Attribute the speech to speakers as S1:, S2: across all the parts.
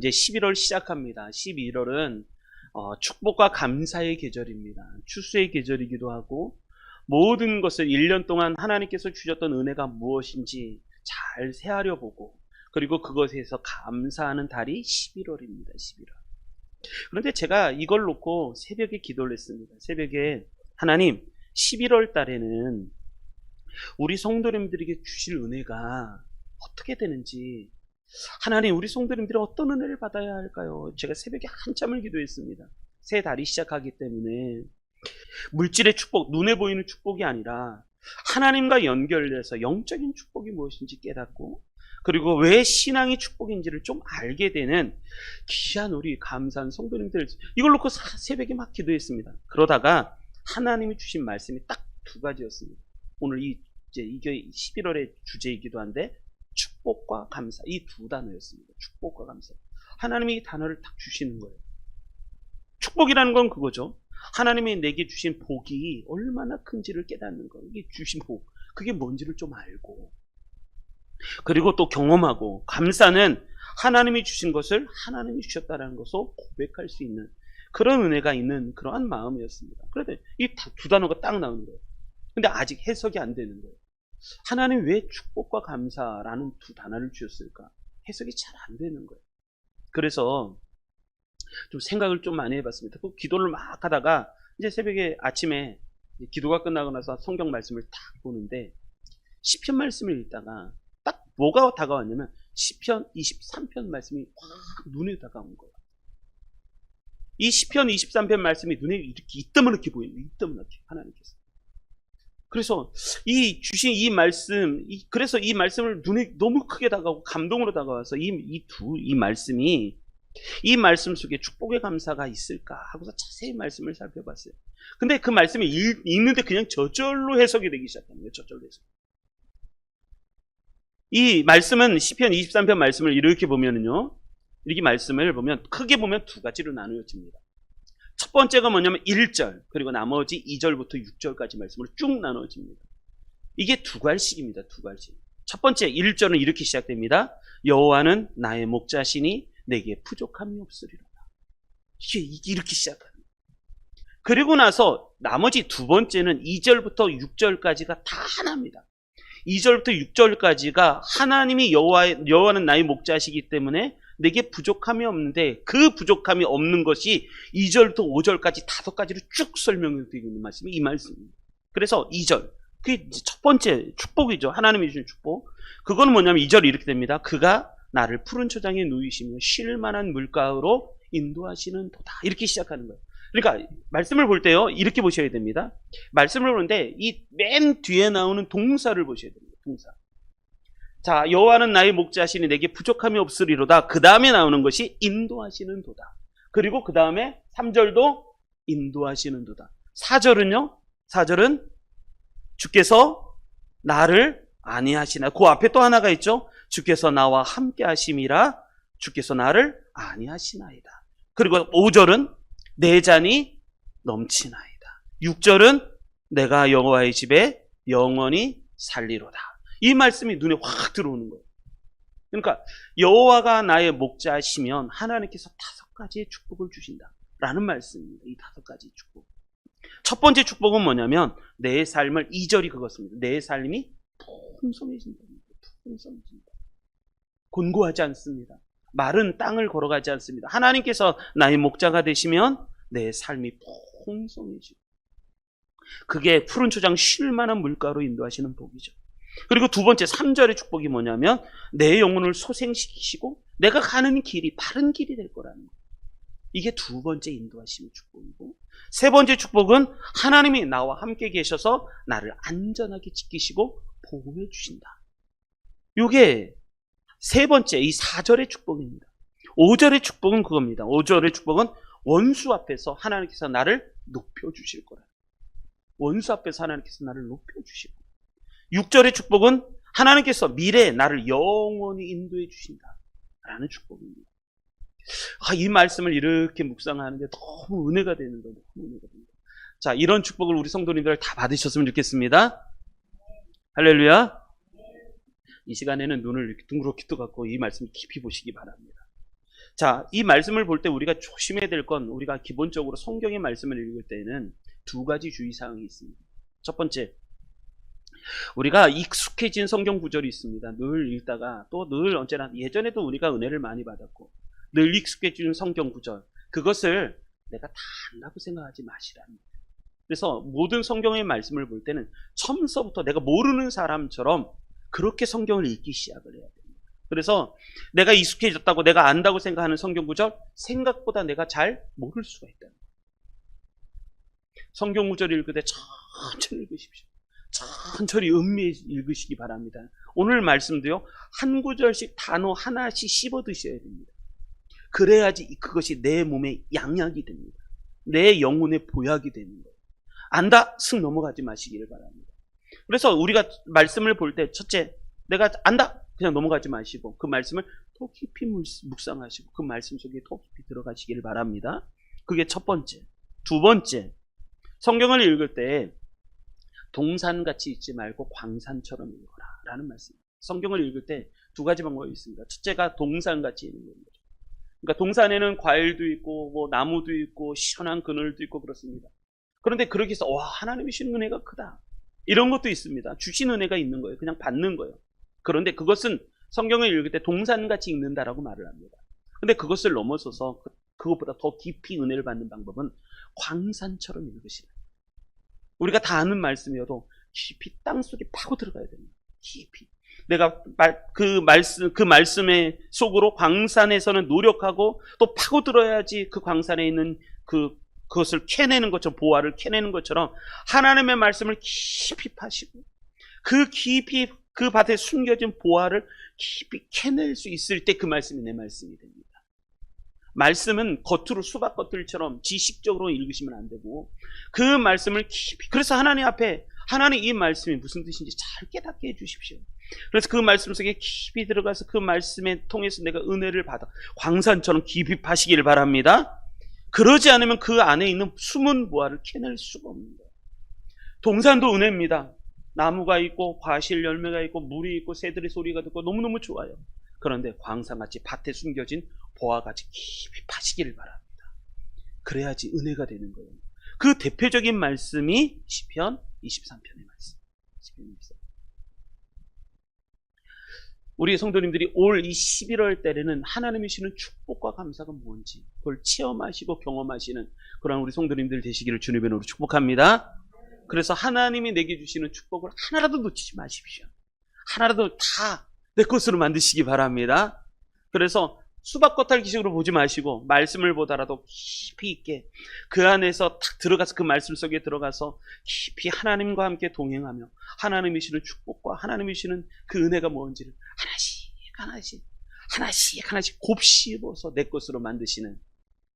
S1: 이제 11월 시작합니다. 11월은 축복과 감사의 계절입니다. 추수의 계절이기도 하고 모든 것을 1년 동안 하나님께서 주셨던 은혜가 무엇인지 잘 새하려 보고 그리고 그것에서 감사하는 달이 11월입니다. 11월. 그런데 제가 이걸 놓고 새벽에 기도를 했습니다. 새벽에 하나님 11월 달에는 우리 성도님들에게 주실 은혜가 어떻게 되는지 하나님 우리 성도님들이 어떤 은혜를 받아야 할까요? 제가 새벽에 한참을 기도했습니다. 새 달이 시작하기 때문에 물질의 축복, 눈에 보이는 축복이 아니라 하나님과 연결돼서 영적인 축복이 무엇인지 깨닫고 그리고 왜 신앙이 축복인지를 좀 알게 되는 귀한 우리 감사한 성도님들 이걸 놓고 새벽에 막 기도했습니다. 그러다가 하나님이 주신 말씀이 딱 두 가지였습니다. 오늘 이게 11월의 주제이기도 한데 축복과 감사 이 두 단어였습니다. 축복과 감사. 하나님이 이 단어를 딱 주시는 거예요. 축복이라는 건 그거죠. 하나님이 내게 주신 복이 얼마나 큰지를 깨닫는 거예요. 이게 주신 복, 그게 뭔지를 좀 알고 그리고 또 경험하고 감사는 하나님이 주신 것을 하나님이 주셨다는 것을 고백할 수 있는 그런 은혜가 있는 그러한 마음이었습니다. 그런데 이 두 단어가 딱 나오는 거예요. 근데 아직 해석이 안 되는 거예요. 하나님이 왜 축복과 감사라는 두 단어를 주셨을까? 해석이 잘 안 되는 거예요. 그래서 좀 생각을 좀 많이 해봤습니다. 그 기도를 막 하다가 이제 새벽에 아침에 기도가 끝나고 나서 성경 말씀을 딱 보는데 시편 말씀을 읽다가 딱 뭐가 다가왔냐면 시편 23편 말씀이 확 눈에 다가온 거예요. 이 시편 23편 말씀이 눈에 이렇게 이때문에 보이는 거예요. 이때문에 하나님께서. 그래서 이 주신 이 말씀, 그래서 이 말씀을 눈에 너무 크게 다가오고 감동으로 다가와서 이 말씀이 이 말씀 속에 축복의 감사가 있을까 하고서 자세히 말씀을 살펴봤어요. 근데 그 말씀이 읽는데 그냥 저절로 해석이 되기 시작합니다. 저절로 해석. 이 말씀은 시편 23편 말씀을 이렇게 보면은요. 이렇게 말씀을 보면 크게 보면 두 가지로 나누어집니다. 첫 번째가 뭐냐면 1절 그리고 나머지 2절부터 6절까지 말씀으로 쭉 나눠집니다. 이게 두 갈씩입니다. 두 갈씩. 첫 번째 1절은 이렇게 시작됩니다. 여호와는 나의 목자시니 내게 부족함이 없으리로다. 이게 이렇게 시작합니다. 그리고 나서 나머지 두 번째는 2절부터 6절까지가 다 하나입니다. 2절부터 6절까지가 하나님이 여호와는 나의 목자시기 때문에 내게 부족함이 없는데 그 부족함이 없는 것이 2절부터 5절까지 5가지로 쭉 설명되고 있는 말씀이 이 말씀입니다. 그래서 2절 그게 첫 번째 축복이죠. 하나님이 주신 축복. 그거는 뭐냐면 2절이 이렇게 됩니다. 그가 나를 푸른 초장에 누이시며 쉴 만한 물가로 인도하시는 도다. 이렇게 시작하는 거예요. 그러니까 말씀을 볼 때요. 이렇게 보셔야 됩니다. 말씀을 보는데 이 맨 뒤에 나오는 동사를 보셔야 됩니다. 동사. 자, 여호와는 나의 목자시니 내게 부족함이 없으리로다. 그 다음에 나오는 것이 인도하시는 도다. 그리고 그 다음에 3절도 인도하시는 도다. 4절은요. 4절은 주께서 나를 아니하시나. 그 앞에 또 하나가 있죠. 주께서 나와 함께 하심이라 주께서 나를 아니하시나이다. 그리고 5절은 내 잔이 넘치나이다. 6절은 내가 여호와의 집에 영원히 살리로다. 이 말씀이 눈에 확 들어오는 거예요. 그러니까 여호와가 나의 목자시면 하나님께서 5가지의 축복을 주신다라는 말씀입니다. 이 5가지 축복. 첫 번째 축복은 뭐냐면 내 삶을 2절이 그것입니다. 내 삶이 풍성해진다. 풍성해진다. 곤고하지 않습니다. 마른 땅을 걸어가지 않습니다. 하나님께서 나의 목자가 되시면 내 삶이 풍성해지고 그게 푸른 초장 쉴 만한 물가로 인도하시는 복이죠. 그리고 두 번째 3절의 축복이 뭐냐면 내 영혼을 소생시키시고 내가 가는 길이 바른 길이 될 거라는 거예요. 이게 두 번째 인도하심의 축복이고 세 번째 축복은 하나님이 나와 함께 계셔서 나를 안전하게 지키시고 보호해 주신다. 이게 세 번째 이 4절의 축복입니다. 5절의 축복은 그겁니다. 5절의 축복은 원수 앞에서 하나님께서 나를 높여주실 거라. 원수 앞에서 하나님께서 나를 높여주시고 6절의 축복은 하나님께서 미래에 나를 영원히 인도해 주신다라는 축복입니다. 이 말씀을 이렇게 묵상하는데 너무 은혜가 되는 거예요. 너무 은혜가 됩니다. 자, 이런 축복을 우리 성도님들 다 받으셨으면 좋겠습니다. 할렐루야. 이 시간에는 눈을 이렇게 둥그렇게 떠갖고 이 말씀 깊이 보시기 바랍니다. 자, 이 말씀을 볼 때 우리가 조심해야 될 건 우리가 기본적으로 성경의 말씀을 읽을 때는 두 가지 주의사항이 있습니다. 첫 번째, 우리가 익숙해진 성경 구절이 있습니다. 늘 읽다가 또 늘 언제나 예전에도 우리가 은혜를 많이 받았고 늘 익숙해진 성경 구절, 그것을 내가 다 안다고 생각하지 마시랍니다. 그래서 모든 성경의 말씀을 볼 때는 처음서부터 내가 모르는 사람처럼 그렇게 성경을 읽기 시작을 해야 됩니다. 그래서 내가 익숙해졌다고 내가 안다고 생각하는 성경 구절, 생각보다 내가 잘 모를 수가 있다. 성경 구절을 읽을 때 천천히 읽으십시오. 천천히 음미해 읽으시기 바랍니다. 오늘 말씀도요, 한 구절씩 단어 하나씩 씹어 드셔야 됩니다. 그래야지 그것이 내 몸에 양약이 됩니다. 내 영혼의 보약이 되는 거예요. 안다? 슥 넘어가지 마시기를 바랍니다. 그래서 우리가 말씀을 볼 때 첫째, 내가 안다? 그냥 넘어가지 마시고 그 말씀을 더 깊이 묵상하시고 그 말씀 속에 더 깊이 들어가시기를 바랍니다. 그게 첫 번째. 두 번째, 성경을 읽을 때 동산같이 읽지 말고 광산처럼 읽어라 라는 말씀입니다. 성경을 읽을 때 두 가지 방법이 있습니다. 첫째가 동산같이 읽는 겁니다. 그러니까 동산에는 과일도 있고 뭐 나무도 있고 시원한 그늘도 있고 그렇습니다. 그런데 그렇게 해서 와, 하나님이 주신 은혜가 크다, 이런 것도 있습니다. 주신 은혜가 있는 거예요. 그냥 받는 거예요. 그런데 그것은 성경을 읽을 때 동산같이 읽는다라고 말을 합니다. 근데 그것을 넘어서서 그것보다 더 깊이 은혜를 받는 방법은 광산처럼 읽으시라. 우리가 다 아는 말씀이어도 깊이 땅속에 파고 들어가야 됩니다. 깊이. 내가 그 말씀의 속으로 광산에서는 노력하고 또 파고 들어야지 그 광산에 있는 그것을 캐내는 것처럼, 보화를 캐내는 것처럼 하나님의 말씀을 깊이 파시고 그 깊이 그 밭에 숨겨진 보화를 깊이 캐낼 수 있을 때 그 말씀이 내 말씀이 됩니다. 말씀은 겉으로 수박 겉들처럼 지식적으로 읽으시면 안 되고 그 말씀을 깊이, 그래서 하나님 앞에 하나님 이 말씀이 무슨 뜻인지 잘 깨닫게 해주십시오. 그래서 그 말씀 속에 깊이 들어가서 그 말씀에 통해서 내가 은혜를 받아 광산처럼 깊이 파시기를 바랍니다. 그러지 않으면 그 안에 있는 숨은 보화를 캐낼 수가 없습니다. 동산도 은혜입니다. 나무가 있고 과실 열매가 있고 물이 있고 새들의 소리가 듣고 너무너무 좋아요. 그런데 광산같이 밭에 숨겨진 보화같이 깊이 파시기를 바랍니다. 그래야지 은혜가 되는 거예요. 그 대표적인 말씀이 시편 23편의 말씀. 시편 23편. 우리 성도님들이 올 이 11월 달에는 하나님이 주시는 축복과 감사가 뭔지 그걸 체험하시고 경험하시는 그런 우리 성도님들 되시기를 주님의 이름으로 축복합니다. 그래서 하나님이 내게 주시는 축복을 하나라도 놓치지 마십시오. 하나라도 다 내 것으로 만드시기 바랍니다. 그래서 수박겉핥기식으로 보지 마시고 말씀을 보더라도 깊이 있게 그 안에서 탁 들어가서 그 말씀 속에 들어가서 깊이 하나님과 함께 동행하며 하나님이 주시는 축복과 하나님이 주시는 그 은혜가 뭔지를 하나씩 곱씹어서 내 것으로 만드시는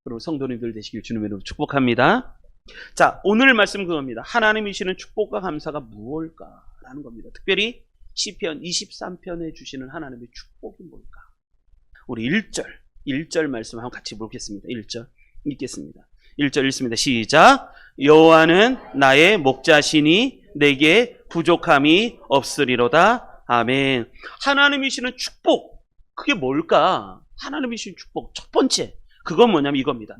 S1: 그런 성도님들 되시길 주님의 이름으로 축복합니다. 자, 오늘 말씀 그겁니다. 하나님이 주시는 축복과 감사가 무엇일까라는 겁니다. 특별히 시편 23편에 주시는 하나님의 축복이 뭘까? 우리 1절 말씀 한번 같이 보겠습니다. 1절 읽겠습니다. 1절 읽습니다. 시작. 여호와는 나의 목자시니 내게 부족함이 없으리로다. 아멘. 하나님이 주시는 축복, 그게 뭘까? 하나님이 주시는 축복 첫 번째, 그건 뭐냐면 이겁니다.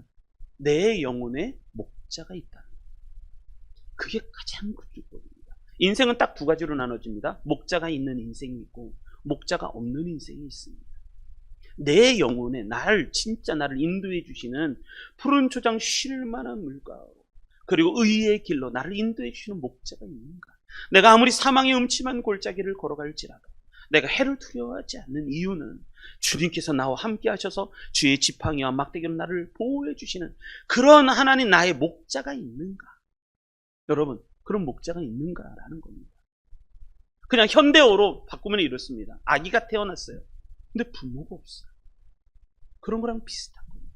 S1: 내 영혼에 목자가 있다. 그게 가장 큰 축복입니다. 인생은 딱 두 가지로 나눠집니다. 목자가 있는 인생이 있고 목자가 없는 인생이 있습니다. 내 영혼에 진짜 나를 인도해 주시는 푸른 초장 쉴 만한 물가로 그리고 의의 길로 나를 인도해 주시는 목자가 있는가? 내가 아무리 사망의 음침한 골짜기를 걸어갈지라도 내가 해를 두려워하지 않는 이유는 주님께서 나와 함께 하셔서 주의 지팡이와 막대기로 나를 보호해 주시는 그런 하나님 나의 목자가 있는가? 여러분, 그런 목자가 있는가라는 겁니다. 그냥 현대어로 바꾸면 이렇습니다. 아기가 태어났어요. 근데 부모가 없어요. 그런 거랑 비슷한 겁니다.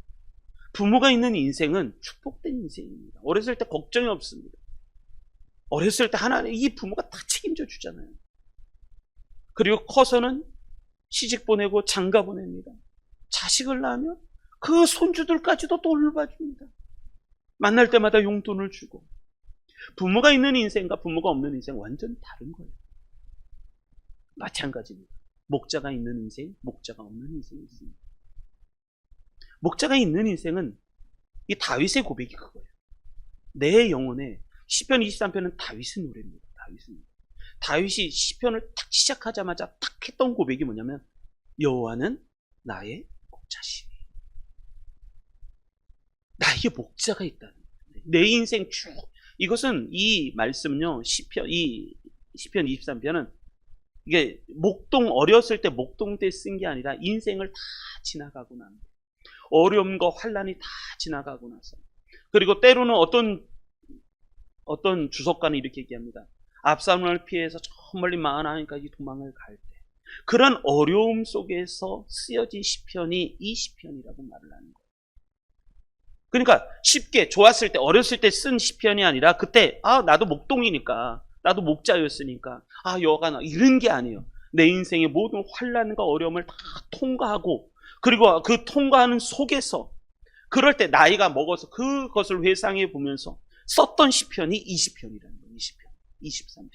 S1: 부모가 있는 인생은 축복된 인생입니다. 어렸을 때 걱정이 없습니다. 어렸을 때 하나님, 이 부모가 다 책임져 주잖아요. 그리고 커서는 시집 보내고 장가 보냅니다. 자식을 낳으면 그 손주들까지도 돌봐줍니다. 만날 때마다 용돈을 주고. 부모가 있는 인생과 부모가 없는 인생 완전 다른 거예요. 마찬가지입니다. 목자가 있는 인생, 목자가 없는 인생이 있습니다. 목자가 있는 인생은 이 다윗의 고백이 그거예요. 내 영혼에 시편 23편은 다윗의 노래입니다. 다윗이 시편을 딱 시작하자마자 딱 했던 고백이 뭐냐면 여호와는 나의 목자시니. 나에게 목자가 있다는 거예요. 내 인생 쭉. 이것은 이 말씀은요. 시편 23편은 이게 어렸을 때 목동 때 쓴 게 아니라 인생을 다 지나가고 난 어려움과 환란이 다 지나가고 나서 그리고 때로는 어떤 주석가는 이렇게 얘기합니다. 압살롬을 피해서 저 멀리 마하나임까지 도망을 갈 때 그런 어려움 속에서 쓰여진 시편이 이 시편이라고 말을 하는 거예요. 그러니까 쉽게 좋았을 때 어렸을 때 쓴 시편이 아니라 그때 나도 목동이니까 나도 목자였으니까 여호와가 나 이런 게 아니에요. 내 인생의 모든 환난과 어려움을 다 통과하고 그리고 그 통과하는 속에서 그럴 때 나이가 먹어서 그것을 회상해 보면서 썼던 시편이 이 시편이라는 거예요. 23편.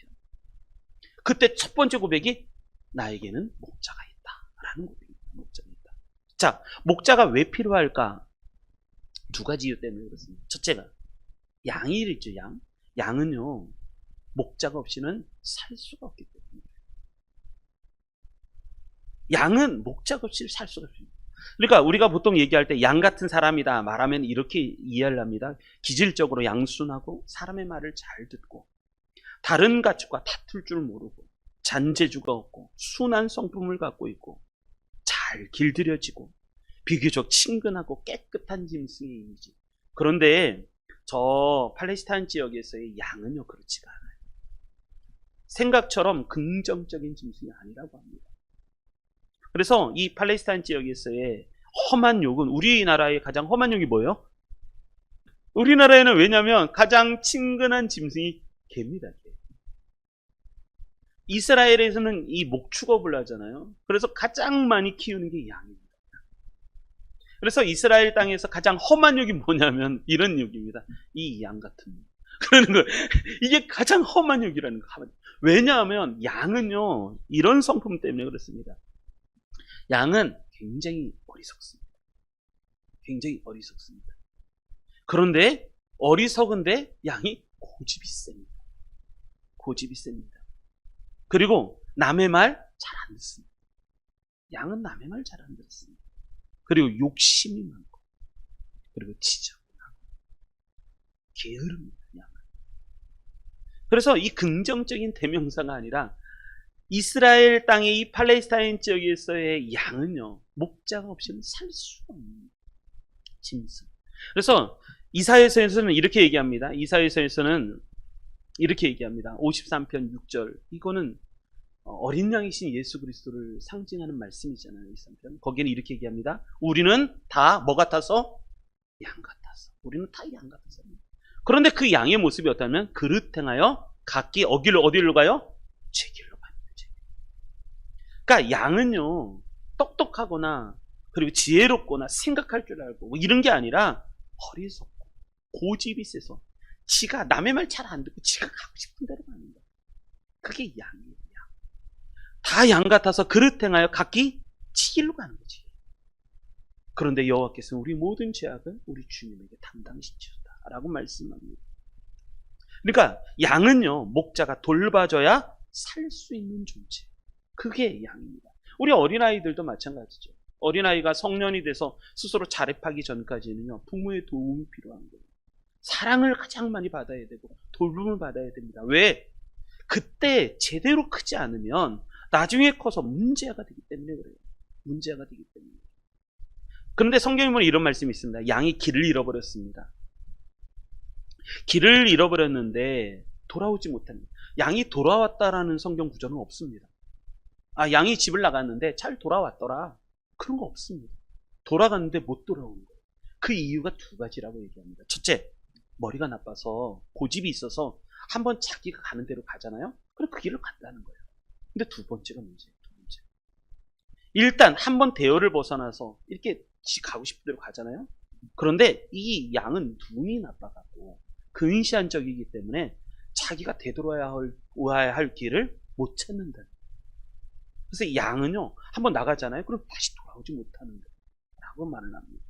S1: 그때 첫 번째 고백이 나에게는 목자가 있다라는 고백입니다. 목자가 있다. 자, 목자가 왜 필요할까? 두 가지 이유 때문에 그렇습니다. 첫째가 양이 있죠. 양은요 목자가 없이는 살 수가 없기 때문에 양은 목자가 없이 살 수가 없습니다. 그러니까 우리가 보통 얘기할 때 양 같은 사람이다 말하면 이렇게 이해를 합니다. 기질적으로 양순하고 사람의 말을 잘 듣고 다른 가축과 다툴 줄 모르고 잔재주가 없고 순한 성품을 갖고 있고 잘 길들여지고 비교적 친근하고 깨끗한 짐승의 이미지. 그런데 저 팔레스타인 지역에서의 양은요 그렇지가 않아요. 생각처럼 긍정적인 짐승이 아니라고 합니다. 그래서 이 팔레스타인 지역에서의 험한 욕은 우리나라의 가장 험한 욕이 뭐예요? 우리나라에는 왜냐하면 가장 친근한 짐승이 개입니다. 개. 이스라엘에서는 이 목축업을 하잖아요. 그래서 가장 많이 키우는 게 양입니다. 그래서 이스라엘 땅에서 가장 험한 욕이 뭐냐면 이런 욕입니다. 이 양 같은 욕. 그러는 거예요. 이게 가장 험한 욕이라는 거. 왜냐하면 양은요 이런 성품 때문에 그렇습니다. 양은 굉장히 어리석습니다. 굉장히 어리석습니다. 그런데 어리석은데 양이 고집이 셉니다. 고집이 셉니다. 그리고 남의 말 잘 안 듣습니다. 양은 남의 말 잘 안 듣습니다. 그리고 욕심이 많고 그리고 지저분하고 게으릅니다. 양은. 그래서 이 긍정적인 대명사가 아니라 이스라엘 땅의 이 팔레스타인 지역에서의 양은요 목자가 없이는 살 수가 없는 짐승. 그래서 이사야서에서는 이렇게 얘기합니다. 이사야서에서는 이렇게 얘기합니다. 53편 6절. 이거는 어린 양이신 예수 그리스도를 상징하는 말씀이잖아요. 23편. 거기에는 이렇게 얘기합니다. 우리는 다 뭐 같아서? 양 같아서. 우리는 다 양 같아서. 그런데 그 양의 모습이 어떠냐면 그릇 행하여 각기 어디로 가요? 제 길로 갑니다. 제 길로. 그러니까 양은요 똑똑하거나 그리고 지혜롭거나 생각할 줄 알고 뭐 이런 게 아니라 어리석고 고집이 세서 지가 남의 말 잘 안 듣고 지가 가고 싶은 대로 가는 거야. 그게 양이에요. 다 양 같아서 그릇 행하여 각기 지 길로 가는 거지. 그런데 여호와께서는 우리 모든 죄악을 우리 주님에게 담당시켰다라고 말씀합니다. 그러니까 양은요 목자가 돌봐줘야 살 수 있는 존재. 그게 양입니다. 우리 어린아이들도 마찬가지죠. 어린아이가 성년이 돼서 스스로 자립하기 전까지는요 부모의 도움이 필요한 거예요. 사랑을 가장 많이 받아야 되고 돌봄을 받아야 됩니다. 왜? 그때 제대로 크지 않으면 나중에 커서 문제가 되기 때문에 그래요. 문제가 되기 때문에. 그런데 성경에 보면 이런 말씀이 있습니다. 양이 길을 잃어버렸습니다. 길을 잃어버렸는데 돌아오지 못합니다. 양이 돌아왔다라는 성경 구절은 없습니다. 양이 집을 나갔는데 잘 돌아왔더라. 그런 거 없습니다. 돌아갔는데 못 돌아오는 거예요. 그 이유가 두 가지라고 얘기합니다. 첫째, 머리가 나빠서 고집이 있어서 한번 자기가 가는 대로 가잖아요. 그럼 그 길을 간다는 거예요. 근데 두 번째가 문제예요. 두 번째. 일단 한번 대열을 벗어나서 이렇게 지 가고 싶은 대로 가잖아요. 그런데 이 양은 눈이 나빠갖고 근시안적이기 때문에 자기가 되돌아야 할 길을 못 찾는다. 그래서 양은요 한번 나가잖아요. 그럼 다시 돌아오지 못하는 거라고 말을 합니다.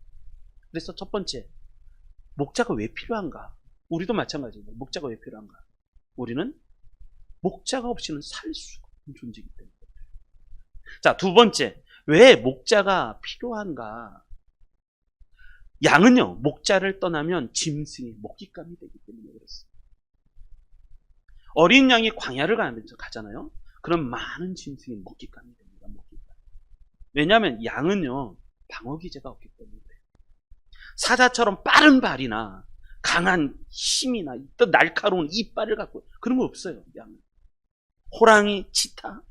S1: 그래서 첫 번째, 목자가 왜 필요한가? 우리도 마찬가지입니다. 목자가 왜 필요한가? 우리는 목자가 없이는 살 수가 없는 존재이기 때문에. 자, 두 번째, 왜 목자가 필요한가? 양은요, 목자를 떠나면 짐승의 먹잇감이 되기 때문에 그렇습니다. 어린 양이 광야를 가잖아요. 그럼 많은 짐승의 먹잇감이 됩니다. 먹잇감. 왜냐하면 양은요, 방어 기제가 없기 때문에 그래요. 사자처럼 빠른 발이나 강한 힘이나 또 날카로운 이빨을 갖고 그런 거 없어요. 양은. 호랑이, 치타.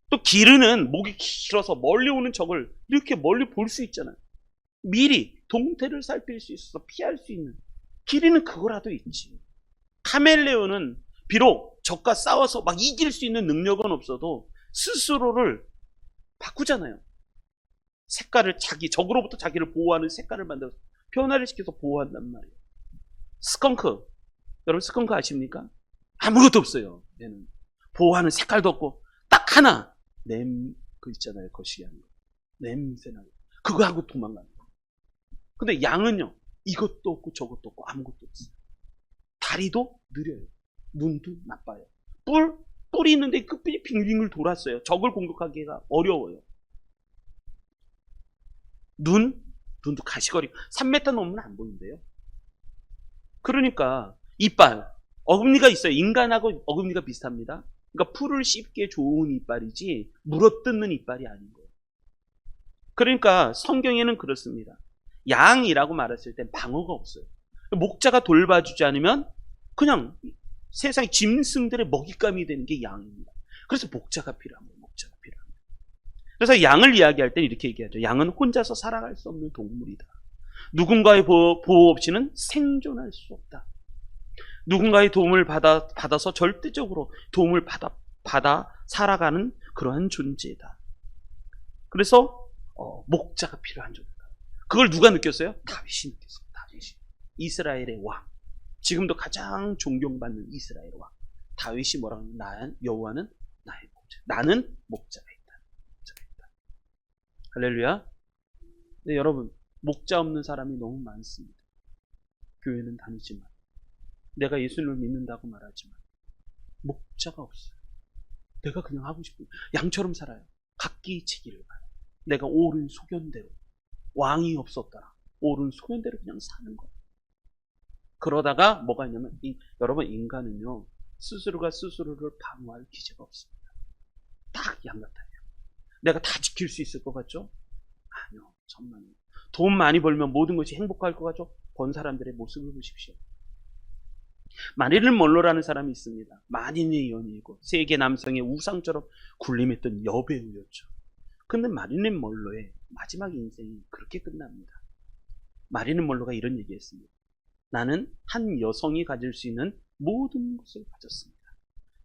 S1: 또 기르는 목이 길어서 멀리 오는 적을 이렇게 멀리 볼 수 있잖아요. 미리 동태를 살필 수 있어서 피할 수 있는 기리는 그거라도 있지. 카멜레온은 비록 적과 싸워서 막 이길 수 있는 능력은 없어도 스스로를 바꾸잖아요. 색깔을 적으로부터 자기를 보호하는 색깔을 만들어서 변화를 시켜서 보호한단 말이에요. 스컹크, 여러분 스컹크 아십니까? 아무것도 없어요. 얘는 보호하는 색깔도 없고 딱 하나 그 있잖아요. 거시기한 거. 냄새나고 그거 하고 도망가는 거. 근데 양은요, 이것도 없고 저것도 없고 아무것도 없어요. 다리도 느려요. 눈도 나빠요. 뿔이 있는데 끝이 빙빙을 돌았어요. 적을 공격하기가 어려워요. 눈도 가시거리고 3m 넘으면 안 보이는데요. 그러니까 이빨, 어금니가 있어요. 인간하고 어금니가 비슷합니다. 그러니까 풀을 씹기에 좋은 이빨이지 물어뜯는 이빨이 아닌 거예요. 그러니까 성경에는 그렇습니다. 양이라고 말했을 땐 방어가 없어요. 목자가 돌봐주지 않으면 그냥 세상 짐승들의 먹잇감이 되는 게 양입니다. 그래서 목자가 필요한 거예요. 목자가 필요합니다. 그래서 양을 이야기할 땐 이렇게 얘기하죠. 양은 혼자서 살아갈 수 없는 동물이다. 누군가의 보호 없이는 생존할 수 없다. 누군가의 도움을 받아서 절대적으로 도움을 받아 살아가는 그러한 존재다. 그래서 목자가 필요한 존재다. 그걸 누가 느꼈어요? 다윗이 느꼈어요. 다윗이. 이스라엘의 왕. 지금도 가장 존경받는 이스라엘 왕. 다윗이 뭐라고 하냐면 여호와는 나의 목자. 나는 목자가 있다. 목자가 있다. 할렐루야. 네, 여러분, 목자 없는 사람이 너무 많습니다. 교회는 다니지만 내가 예수님을 믿는다고 말하지만 목자가 없어요. 내가 그냥 하고 싶은 양처럼 살아요. 각기 치기를 봐요. 내가 옳은 소견대로 왕이 없었더라. 옳은 소견대로 그냥 사는 거예요. 그러다가 뭐가 있냐면 여러분 인간은요 스스로가 스스로를 방어할 기제가 없습니다. 딱 양 같아요. 내가 다 지킬 수 있을 것 같죠? 아니요. 천만에. 돈 많이 벌면 모든 것이 행복할 것 같죠? 번 사람들의 모습을 보십시오. 마릴린 먼로라는 사람이 있습니다. 만인의 연인이고 세계 남성의 우상처럼 군림했던 여배우였죠. 근데 마릴린 먼로의 마지막 인생이 그렇게 끝납니다. 마릴린 먼로가 이런 얘기했습니다. 나는 한 여성이 가질 수 있는 모든 것을 가졌습니다.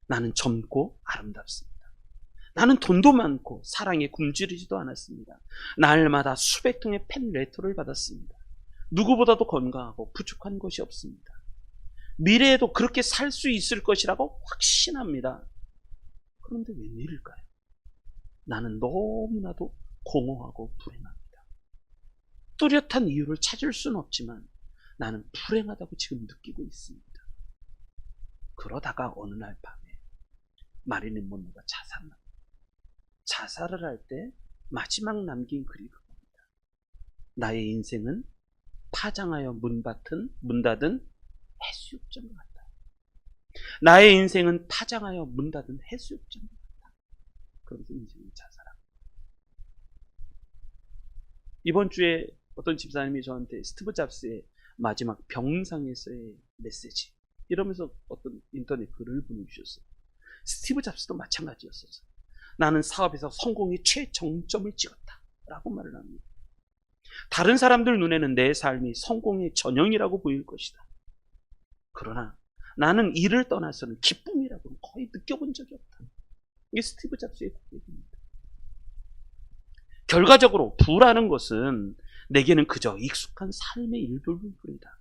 S1: 나는 젊고 아름답습니다. 나는 돈도 많고 사랑에 굶주리지도 않았습니다. 날마다 수백 통의 팬레터를 받았습니다. 누구보다도 건강하고 부족한 것이 없습니다. 미래에도 그렇게 살 수 있을 것이라고 확신합니다. 그런데 웬일일까요? 나는 너무나도 공허하고 불행합니다. 뚜렷한 이유를 찾을 수는 없지만 나는 불행하다고 지금 느끼고 있습니다. 그러다가 어느 날 밤에 마릴린 먼로가 자살합니다. 자살을 할 때 마지막 남긴 글이 그겁니다. 나의 인생은 파장하여 문 닫은 해수욕장 같다. 나의 인생은 파장하여 문 닫은 해수욕장 같다. 그러면서 인생을 자살합니다. 이번 주에 어떤 집사님이 저한테 스티브 잡스의 마지막 병상에서의 메시지 이러면서 어떤 인터넷 글을 보내주셨어요. 스티브 잡스도 마찬가지였어요. 나는 사업에서 성공의 최정점을 찍었다 라고 말을 합니다. 다른 사람들 눈에는 내 삶이 성공의 전형이라고 보일 것이다. 그러나 나는 이를 떠나서는 기쁨이라고는 거의 느껴본 적이 없다. 이게 스티브 잡스의 고백입니다. 결과적으로 부라는 것은 내게는 그저 익숙한 삶의 일부일 뿐이다.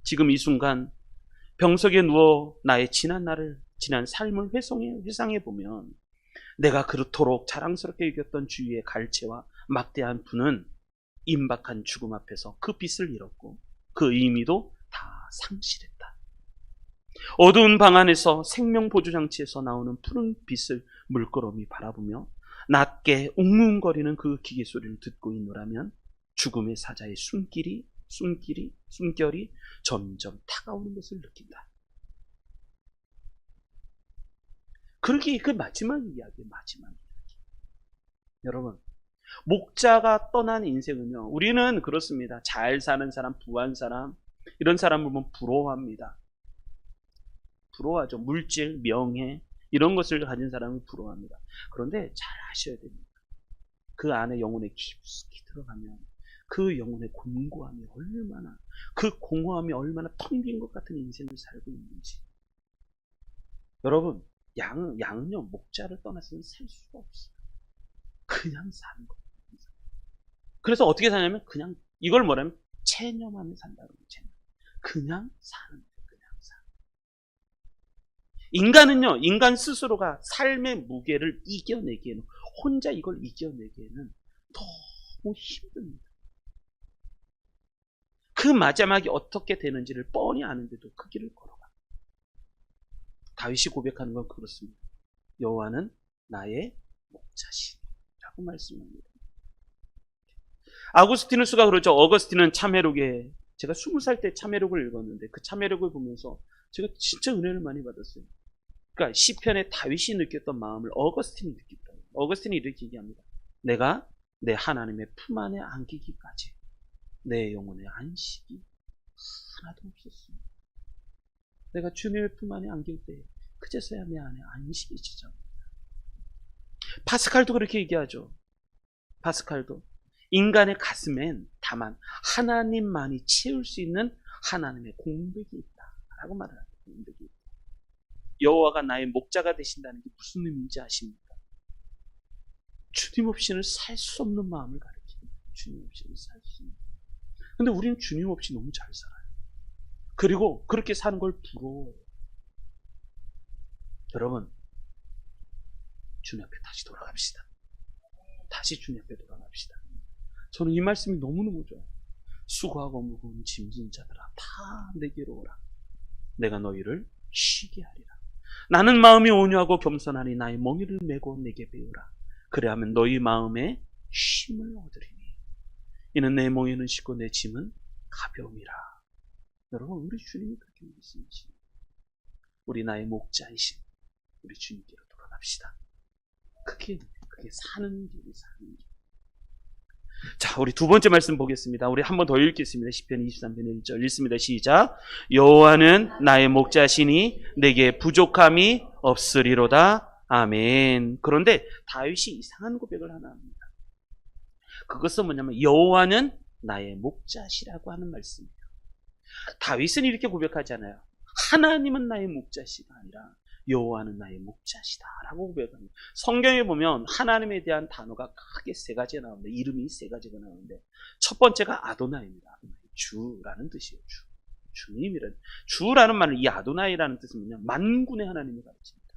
S1: 지금 이 순간 병석에 누워 나의 지난 삶을 회상해 보면 내가 그렇도록 자랑스럽게 이겼던 주위의 갈채와 막대한 부는 임박한 죽음 앞에서 그 빛을 잃었고 그 의미도 다 상실했다. 어두운 방 안에서 생명보조장치에서 나오는 푸른 빛을 물끄러미 바라보며 낮게 웅웅거리는 그 기계 소리를 듣고 있노라면 죽음의 사자의 숨결이 점점 다가오는 것을 느낀다. 그렇게 그 마지막 이야기. 여러분, 목자가 떠난 인생은요, 우리는 그렇습니다. 잘 사는 사람, 부한 사람, 이런 사람을 보면 부러워합니다. 부러워하죠. 물질, 명예, 이런 것을 가진 사람을 부러워합니다. 그런데 잘 아셔야 됩니다. 그 안에 영혼에 깊숙이 들어가면 그 영혼의 공고함이 얼마나 텅 빈 것 같은 인생을 살고 있는지. 여러분, 양요, 목자를 떠나서는 살 수가 없어요. 그냥 사는 거예요. 그래서 어떻게 사냐면 그냥 이걸 뭐냐면 체념하며 산다는 거예요. 그냥 사는 거예요. 그냥 사. 인간은요, 인간 스스로가 삶의 무게를 이겨내기에는, 혼자 이걸 이겨내기에는 너무 힘듭니다. 그 마지막이 어떻게 되는지를 뻔히 아는데도 그 길을 걸어가. 다윗이 고백하는 건 그렇습니다. 여호와는 나의 목자시라고 말씀합니다. 아구스티누스가 그러죠. 어거스틴은 참회록에, 제가 20살 때 참회록을 읽었는데 그 참회록을 보면서 제가 진짜 은혜를 많이 받았어요. 그러니까 시편에 다윗이 느꼈던 마음을 어거스틴이 느꼈다. 어거스틴이 이렇게 얘기합니다. 내가 내 하나님의 품 안에 안기기까지 내 영혼의 안식이 하나도 없었습니다. 내가 주님의 품 안에 안길 때 그제서야 내 안에 안식이 찾아옵니다. 파스칼도 그렇게 얘기하죠. 파스칼도 인간의 가슴엔 다만 하나님만이 채울 수 있는 하나님의 공백이 있다라고 말합니다. 공백이 있다. 여호와가 나의 목자가 되신다는 게 무슨 의미인지 아십니까? 주님 없이는 살 수 없는 마음을 가리킵니다. 주님 없이는 살 수 없는. 근데 우리는 주님 없이 너무 잘 살아요. 그리고 그렇게 사는 걸 부러워해요. 여러분, 주님 앞에 다시 돌아갑시다. 다시 주님 앞에 돌아갑시다. 저는 이 말씀이 너무너무 좋아요. 수고하고 무거운 짐진 자들아 다 내게로 오라. 내가 너희를 쉬게 하리라. 나는 마음이 온유하고 겸손하니 나의 멍에를 메고 내게 배우라. 그래야면 너희 마음에 쉼을 얻으리니 이는 내 멍에는 쉽고 내 짐은 가벼움이라. 여러분, 우리 주님이 그렇게 말씀하십니다. 우리 나의 목자이신 우리 주님께로 돌아갑시다. 그게 사는 길이 사는 길. 자, 우리 두 번째 말씀 보겠습니다. 우리 한 번 더 읽겠습니다. 시편 23편 1절 읽습니다. 시작. 여호와는 나의 목자시니 내게 부족함이 없으리로다. 아멘. 그런데 다윗이 이상한 고백을 하나 합니다. 그것은 뭐냐면 여호와는 나의 목자시라고 하는 말씀이에요. 다윗은 이렇게 고백하잖아요. 하나님은 나의 목자시가 아니라 여호와는 나의 목자시다라고 고백합니다. 성경에 보면 하나님에 대한 단어가 크게 세 가지가 나오는데, 이름이 세 가지가 나오는데, 첫 번째가 아도나이입니다. 주라는 뜻이에요. 주님이라는. 주라는 말은, 이 아도나이라는 뜻은 뭐냐, 만군의 하나님을 가르칩니다.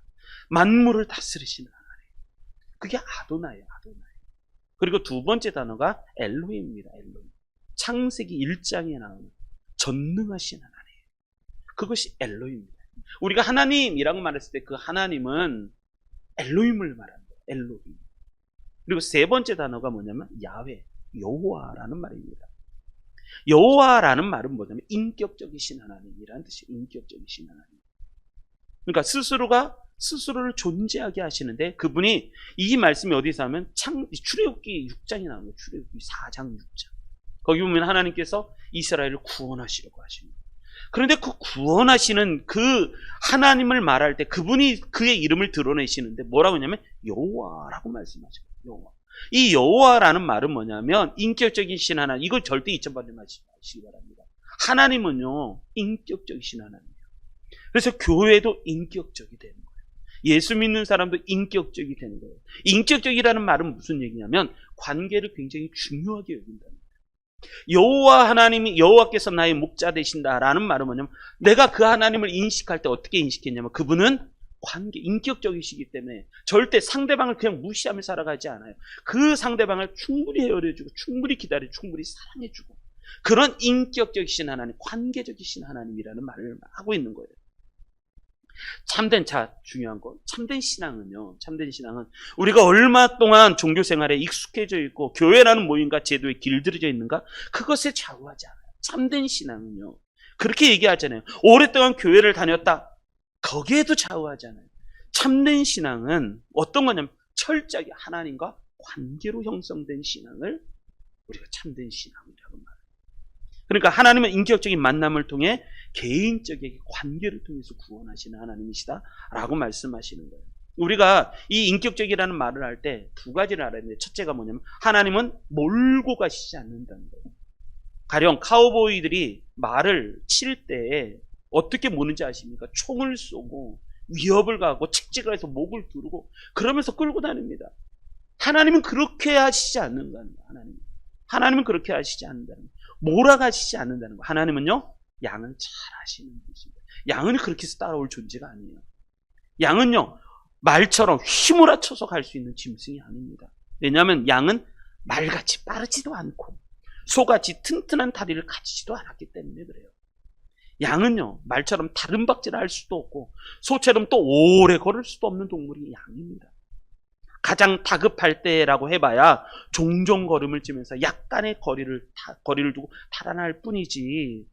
S1: 만물을 다스리시는 하나님. 그게 아도나이예요. 아도나이. 그리고 두 번째 단어가 엘로힘입니다. 엘로힘. 창세기 1장에 나오는 전능하신 하나님. 그것이 엘로힘입니다. 우리가 하나님이라고 말했을 때 그 하나님은 엘로힘을 말합니다. 엘로힘. 그리고 세 번째 단어가 뭐냐면 야훼, 여호와라는 말입니다. 여호와라는 말은 뭐냐면 인격적이신 하나님이라는 뜻이에요. 인격적이신 하나님. 그러니까 스스로를 존재하게 하시는데, 그분이 이 말씀이 어디서 하면 출애굽기 6장이 나오는 거예요. 출애굽기 4장 6장. 거기 보면 하나님께서 이스라엘을 구원하시려고 하십니다. 그런데 그 구원하시는 그 하나님을 말할 때 그분이 그의 이름을 드러내시는데 뭐라고 하냐면 여호와라고 말씀하셔요. 여호와. 이 여호와라는 말은 뭐냐면 인격적이신 하나님. 이걸 절대 잊어버리지 마시기 바랍니다. 하나님은요, 인격적이신 하나님이에요. 그래서 교회도 인격적이 되는 거예요. 예수 믿는 사람도 인격적이 되는 거예요. 인격적이라는 말은 무슨 얘기냐면 관계를 굉장히 중요하게 여긴다는 거예요. 여호와 하나님이, 여호와께서 나의 목자 되신다라는 말은 뭐냐면 내가 그 하나님을 인식할 때 어떻게 인식했냐면 그분은 관계, 인격적이시기 때문에 절대 상대방을 그냥 무시하며 살아가지 않아요. 그 상대방을 충분히 헤아려주고 충분히 기다려 충분히 사랑해주고 그런 인격적이신 하나님, 관계적이신 하나님이라는 말을 하고 있는 거예요. 중요한 거, 참된 신앙은요, 참된 신앙은 우리가 얼마 동안 종교 생활에 익숙해져 있고 교회라는 모임과 제도에 길들여져 있는가, 그것에 좌우하지 않아요. 참된 신앙은요, 그렇게 얘기하잖아요. 오랫동안 교회를 다녔다, 거기에도 좌우하지 않아요. 참된 신앙은 어떤 거냐면 철저하게 하나님과 관계로 형성된 신앙을 우리가 참된 신앙이라고 말해요. 그러니까 하나님은 인격적인 만남을 통해 개인적인 관계를 통해서 구원하시는 하나님이시다라고 말씀하시는 거예요. 우리가 이 인격적이라는 말을 할 때 두 가지를 알아야 되는데, 첫째가 뭐냐면 하나님은 몰고 가시지 않는다는 거예요. 가령 카우보이들이 말을 칠 때 어떻게 모는지 아십니까? 총을 쏘고 위협을 가하고 책찍을 해서 목을 두르고 그러면서 끌고 다닙니다. 하나님은 그렇게 하시지 않는다는 거예요. 하나님은 그렇게 하시지 않는다는 거예요. 몰아가시지 않는다는 거예요. 하나님은요, 양을 잘 아시는 분이십니다. 양은 그렇게 해서 따라올 존재가 아니에요. 양은요, 말처럼 휘몰아쳐서 갈 수 있는 짐승이 아닙니다. 왜냐하면 양은 말같이 빠르지도 않고 소같이 튼튼한 다리를 가지지도 않았기 때문에 그래요. 양은요, 말처럼 다른 박질을 할 수도 없고 소처럼 또 오래 걸을 수도 없는 동물이 양입니다. 가장 다급할 때라고 해봐야 종종 걸음을 찌면서 약간의 거리를 두고 달아날 뿐이지,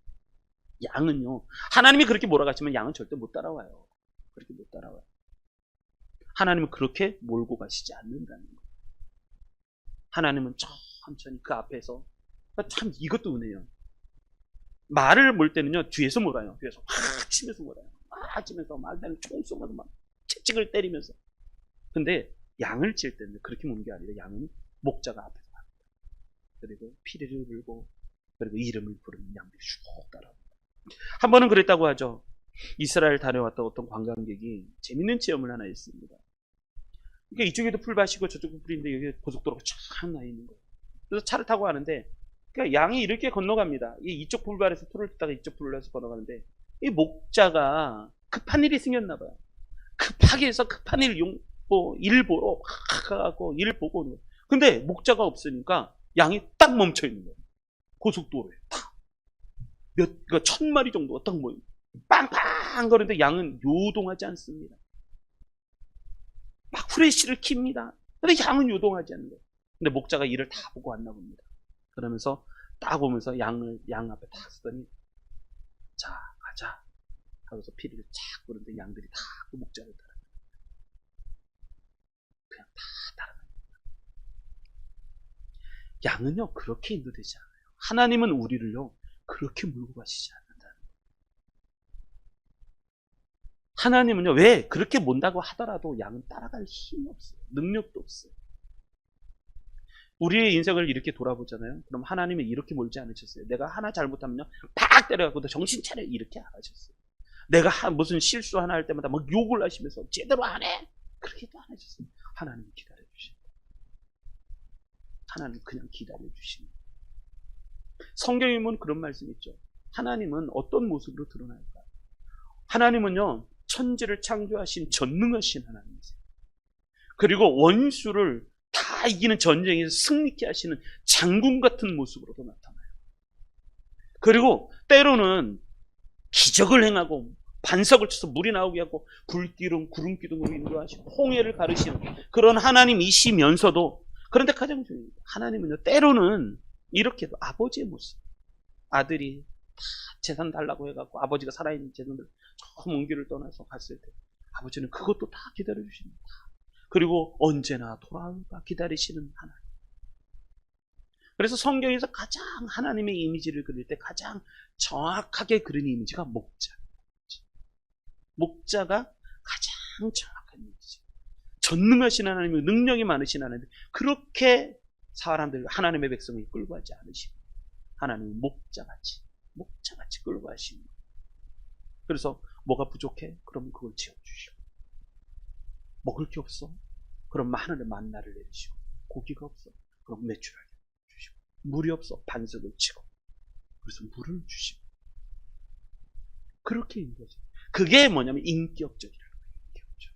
S1: 양은요, 하나님이 그렇게 몰아가시면 양은 절대 못 따라와요. 그렇게 못 따라와요. 하나님은 그렇게 몰고 가시지 않는다는 거예요. 하나님은 천천히 그 앞에서, 참 이것도 은혜예요. 말을 몰 때는요, 뒤에서 몰아요. 뒤에서 확 치면서 몰아요. 막 치면서 말대는 총 쏘면서 막 채찍을 때리면서. 근데 양을 칠 때는 그렇게 모는 게 아니라 양은 목자가 앞에서 합니다. 그리고 피리를 불고 그리고 이름을 부르는 양들이 쭉 따라옵니다. 한 번은 그랬다고 하죠. 이스라엘 다녀왔던 어떤 관광객이 재밌는 체험을 하나 했습니다. 그러니까 이쪽에도 풀밭이고 저쪽도 풀인데 여기 고속도로가 쫙 나 있는 거예요. 그래서 차를 타고 가는데, 그러니까 양이 이렇게 건너갑니다. 이쪽 풀밭에서 풀을 듣다가 이쪽 풀에서 건너가는데, 이 목자가 급한 일이 생겼나 봐요. 급하게 해서 급한 일 보러 가고 일 보고 오는 거예요. 근데 목자가 없으니까 양이 딱 멈춰 있는 거예요. 고속도로에 딱. 그러니까 1000마리 정도가 딱 모여요. 빵빵 거리는데 양은 요동하지 않습니다. 막 후레쉬를 킵니다. 근데 양은 요동하지 않는 거예요. 근데 목자가 이를 다 보고 왔나 봅니다. 그러면서 딱 오면서 양 앞에 딱 쓰더니, 자, 가자 하고서 피리를 착 부르는데 양들이 다 그 목자를 따라 그냥 다 따라갑니다. 양은요, 그렇게 인도되지 않아요. 하나님은 우리를요, 그렇게 몰고 가시지 않는다는 거예요. 하나님은요, 왜 그렇게 몬다고 하더라도 양은 따라갈 힘이 없어요. 능력도 없어요. 우리의 인생을 이렇게 돌아보잖아요. 그럼 하나님은 이렇게 몰지 않으셨어요. 내가 하나 잘못하면요, 팍 때려갖고 너 정신 차려, 이렇게 안 하셨어요. 내가 무슨 실수 하나 할 때마다 막 욕을 하시면서 제대로 안 해, 그렇게도 안 하셨어요. 하나님은 기다려주십니다. 하나님은 그냥 기다려주십니다. 성경에 보면 그런 말씀이 있죠. 하나님은 어떤 모습으로 드러날까? 하나님은요, 천지를 창조하신 전능하신 하나님이세요. 그리고 원수를 다 이기는 전쟁에서 승리케 하시는 장군 같은 모습으로도 나타나요. 그리고 때로는 기적을 행하고 반석을 쳐서 물이 나오게 하고 불기둥, 구름기둥으로 인도하시고 홍해를 가르시는 그런 하나님이시면서도, 그런데 가장 중요한 하나님은요, 때로는 이렇게도 아버지의 모습, 아들이 다 재산 달라고 해갖고 아버지가 살아있는 재산들 저 먼 길을 떠나서 갔을 때 아버지는 그것도 다 기다려주십니다. 그리고 언제나 돌아올까 기다리시는 하나님. 그래서 성경에서 가장 하나님의 이미지를 그릴 때 가장 정확하게 그린 이미지가 목자. 목자가 가장 정확한 이미지. 전능하신 하나님이, 능력이 많으신 하나님, 그렇게 사람들, 하나님의 백성을 끌고 가지 않으시고 하나님은 목자같이 끌고 가시는 거예요. 그래서 뭐가 부족해? 그럼 그걸 채워주시고, 먹을 게 없어? 그럼 하늘의 만나를 내리시고, 고기가 없어? 그럼 매출하게 주시고, 물이 없어? 반석을 치고, 그래서 물을 주시고, 그렇게 인도하세요. 그게 뭐냐면 인격적이라는 거예요.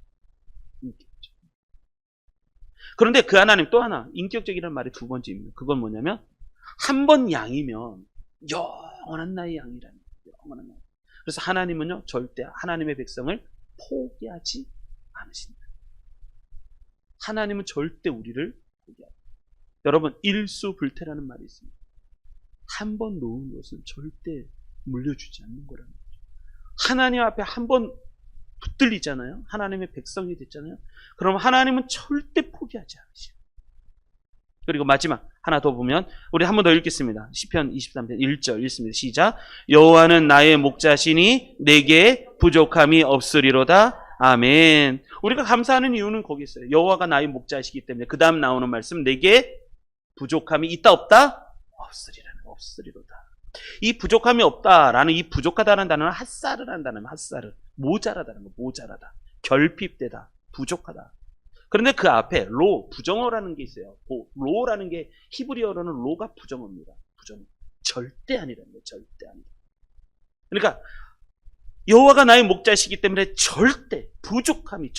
S1: 그런데 그 하나님 또 하나, 인격적이라는 말이 두 번째입니다. 그건 뭐냐면, 한 번 양이면 영원한 나의 양이라는 거예요. 영원한 나의. 그래서 하나님은요, 절대 하나님의 백성을 포기하지 않으신다. 하나님은 절대 우리를 포기하지 않아요. 여러분, 일수불태라는 말이 있습니다. 한 번 놓은 것은 절대 물려주지 않는 거라는 거죠. 하나님 앞에 한 번 붙들리잖아요. 하나님의 백성이 됐잖아요. 그럼 하나님은 절대 포기하지 않으셔요. 그리고 마지막 하나 더 보면 우리 한 번 더 읽겠습니다. 시편 23편 1절 읽습니다. 시작. 여호와는 나의 목자시니 내게 부족함이 없으리로다. 아멘. 우리가 감사하는 이유는 거기 있어요. 여호와가 나의 목자시기 때문에 그 다음 나오는 말씀, 내게 부족함이 있다 없다? 없으리로다. 이 부족함이 없다라는, 이 부족하다는 단어는 핫사르라는 단어입니다. 핫사르. 모자라다는 거, 모자라다. 결핍되다. 부족하다. 그런데 그 앞에 로, 부정어라는 게 있어요. 로라는 게 히브리어로는 로가 부정어입니다. 부정어. 절대 아니라는 거예요. 절대 아니다. 그러니까 여호와가 나의 목자시기 때문에 절대 부족함이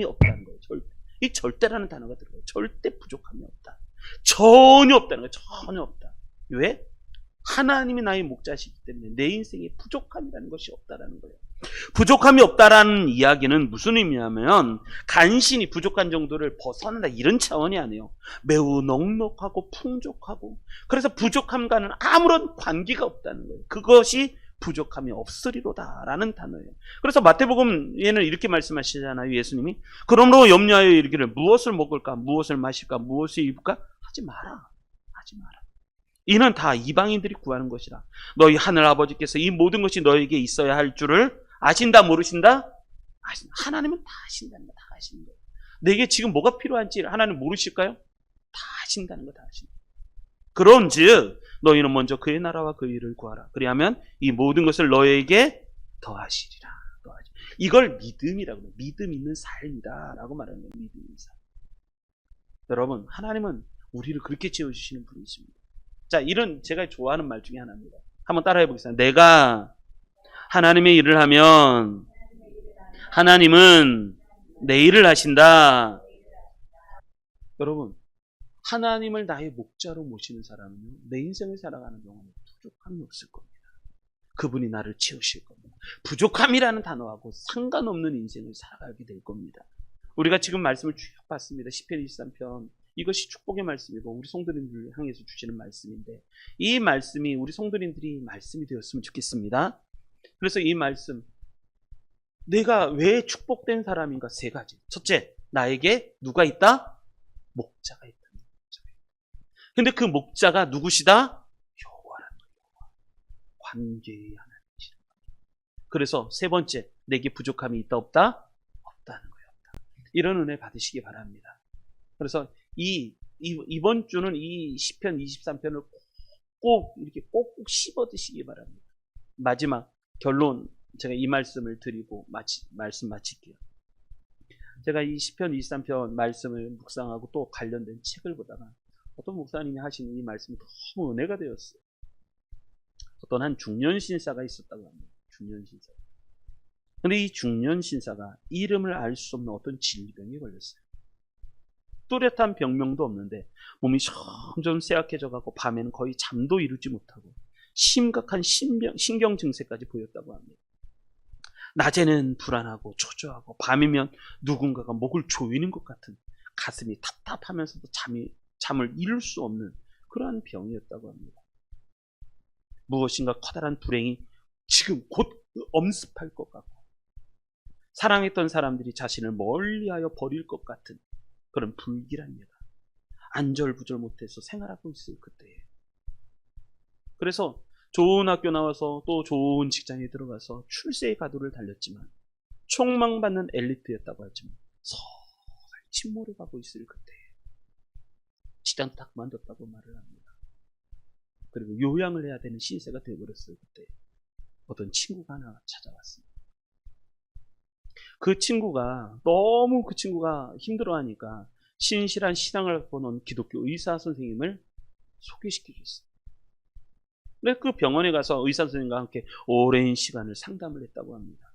S1: 없다는 거예요. 절대. 이 절대라는 단어가 들어가요. 절대 부족함이 없다. 전혀 없다는 거예요. 전혀 없다. 왜? 하나님이 나의 목자시기 때문에 내 인생에 부족함이라는 것이 없다라는 거예요. 부족함이 없다라는 이야기는 무슨 의미냐면 간신히 부족한 정도를 벗어난다 이런 차원이 아니에요. 매우 넉넉하고 풍족하고, 그래서 부족함과는 아무런 관계가 없다는 거예요. 그것이 부족함이 없으리로다라는 단어예요. 그래서 마태복음에는 이렇게 말씀하시잖아요. 예수님이 그러므로 염려하여 이르기를 무엇을 먹을까, 무엇을 마실까, 무엇을 입을까 하지 마라. 이는 다 이방인들이 구하는 것이라. 너희 하늘 아버지께서 이 모든 것이 너에게 있어야 할 줄을 아신다 모르신다? 아신다. 하나님은 다 아신다는 거, 다 아시는 거예요. 내게 지금 뭐가 필요한지 하나님 모르실까요? 다 아신다는 거, 다 아신다. 그런즉 너희는 먼저 그의 나라와 그의 일을 구하라. 그리하면 이 모든 것을 너에게 더하시리라. 이걸 믿음이라고 해요. 믿음 있는 삶이다라고 말하는 거예요. 믿음 있는 삶. 여러분, 하나님은 우리를 그렇게 지어주시는 분이십니다. 자, 이런 제가 좋아하는 말 중에 하나입니다. 한번 따라해 보겠습니다. 내가 하나님의 일을 하면 하나님은 내 일을 하신다. 여러분, 하나님을 나의 목자로 모시는 사람은요, 내 인생을 살아가는 동안에 부족함이 없을 겁니다. 그분이 나를 채우실 겁니다. 부족함이라는 단어하고 상관없는 인생을 살아가게 될 겁니다. 우리가 지금 말씀을 쭉 봤습니다. 시편 23편. 이것이 축복의 말씀이고 우리 성도님들을 향해서 주시는 말씀인데, 이 말씀이 우리 성도님들이 말씀이 되었으면 좋겠습니다. 그래서 이 말씀, 내가 왜 축복된 사람인가? 세 가지. 첫째, 나에게 누가 있다? 목자가 있다. 근데 그 목자가 누구시다? 여호와라는 거예요. 관계의 하나님이시다. 그래서 세 번째, 내게 부족함이 있다 없다? 없다는 거예요. 없다. 이런 은혜 받으시기 바랍니다. 그래서 이번 주는 이 시편 23편을 꼭 이렇게 꼭꼭 씹어 드시기 바랍니다. 마지막 결론, 제가 이 말씀을 드리고 말씀 마칠게요. 제가 이 시편 23편 말씀을 묵상하고 또 관련된 책을 보다가 어떤 목사님이 하신 이 말씀이 너무 은혜가 되었어요. 어떤 한 중년신사가 있었다고 합니다. 중년신사. 근데 이 중년신사가 이름을 알 수 없는 어떤 질병에 걸렸어요. 뚜렷한 병명도 없는데 몸이 점점 쇠약해져 가고 밤에는 거의 잠도 이루지 못하고 심각한 신경 증세까지 보였다고 합니다. 낮에는 불안하고 초조하고 밤이면 누군가가 목을 조이는 것 같은, 가슴이 답답하면서도 잠을 이룰 수 없는 그러한 병이었다고 합니다. 무엇인가 커다란 불행이 지금 곧 엄습할 것 같고, 사랑했던 사람들이 자신을 멀리하여 버릴 것 같은 그런 불길합니다. 안절부절 못해서 생활하고 있을 그때예요. 그래서 좋은 학교 나와서 또 좋은 직장에 들어가서 출세의 가도를 달렸지만, 촉망받는 엘리트였다고 하지만 서서히 침몰해 가고 있을 그때예요. 직장 딱 만졌다고 말을 합니다. 그리고 요양을 해야 되는 신세가 되어버렸어요. 그때 어떤 친구가 하나 찾아왔습니다. 그 친구가 힘들어하니까 신실한 신앙을 갖고 놓은 기독교 의사 선생님을 소개시켜줬어요. 근데 그 병원에 가서 의사 선생님과 함께 오랜 시간을 상담을 했다고 합니다.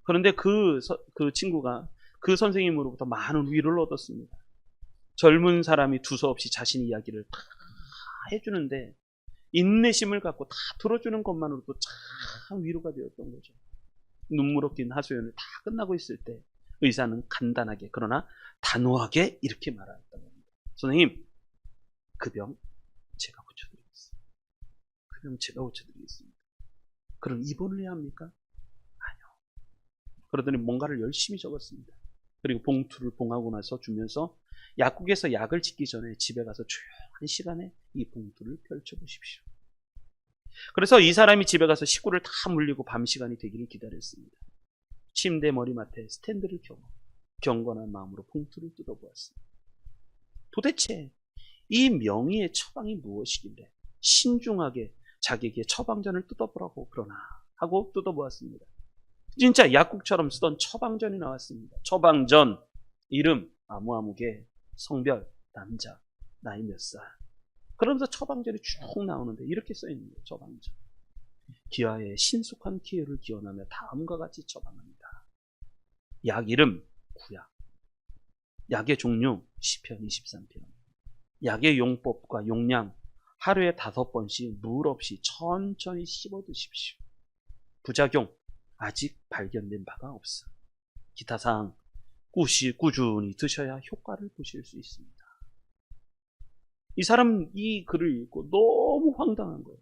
S1: 그런데 그 친구가 그 선생님으로부터 많은 위로를 얻었습니다. 젊은 사람이 두서없이 자신의 이야기를 다 해주는데 인내심을 갖고 다 들어주는 것만으로도 참 위로가 되었던 거죠. 눈물 없긴 하소연을 다 끝나고 있을 때 의사는 간단하게 그러나 단호하게 이렇게 말하였던 겁니다. 선생님, 그 병 제가 고쳐드리겠습니다. 그 병 제가 고쳐드리겠습니다. 그럼 입원을 해야 합니까? 아니요. 그러더니 뭔가를 열심히 적었습니다. 그리고 봉투를 봉하고 나서 주면서 약국에서 약을 짓기 전에 집에 가서 조용한 시간에 이 봉투를 펼쳐보십시오. 그래서 이 사람이 집에 가서 식구를 다 물리고 밤 시간이 되기를 기다렸습니다. 침대 머리맡에 스탠드를 켜고 경건한 마음으로 봉투를 뜯어보았습니다. 도대체 이 명의의 처방이 무엇이길래 신중하게 자기에게 처방전을 뜯어보라고 그러나 하고 뜯어보았습니다. 진짜 약국처럼 쓰던 처방전이 나왔습니다. 처방전, 이름 아무아무개, 성별 남자, 나이 몇 살. 그러면서 처방전이 쭉 나오는데 이렇게 써있는 거예요. 처방전. 기아의 신속한 기회를 기원하며 다음과 같이 처방합니다. 약 이름 구약, 약의 종류 시편 23편, 약의 용법과 용량 하루에 5번씩 물 없이 천천히 씹어 드십시오. 부작용 아직 발견된 바가 없어. 기타 사항 꾸준히 드셔야 효과를 보실 수 있습니다. 이 사람 이 글을 읽고 너무 황당한 거예요.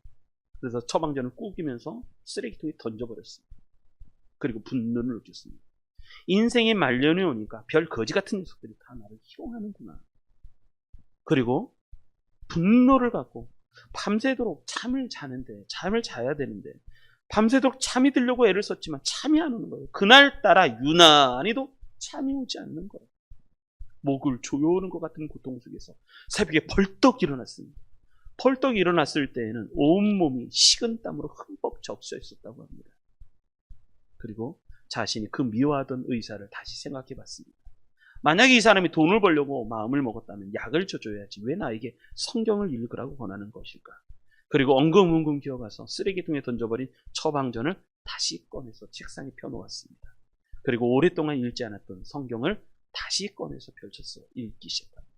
S1: 그래서 처방전을 꾸기면서 쓰레기통에 던져버렸습니다. 그리고 분노를 느꼈습니다. 인생의 말년이 오니까 별 거지 같은 녀석들이 다 나를 희롱하는구나. 그리고 분노를 갖고 밤새도록 잠을 자야 되는데 밤새도록 잠이 들려고 애를 썼지만 잠이 안 오는 거예요. 그날따라 유난히도 잠이 오지 않는 거예요. 목을 조여오는 것 같은 고통 속에서 새벽에 벌떡 일어났습니다. 벌떡 일어났을 때에는 온몸이 식은 땀으로 흠뻑 적셔 있었다고 합니다. 그리고 자신이 그 미워하던 의사를 다시 생각해 봤습니다. 만약에 이 사람이 돈을 벌려고 마음을 먹었다면 약을 줘줘야지 왜 나에게 성경을 읽으라고 권하는 것일까? 그리고 엉금엉금 기어가서 쓰레기통에 던져버린 처방전을 다시 꺼내서 책상에 펴놓았습니다. 그리고 오랫동안 읽지 않았던 성경을 다시 꺼내서 펼쳐서 읽기 시작합니다.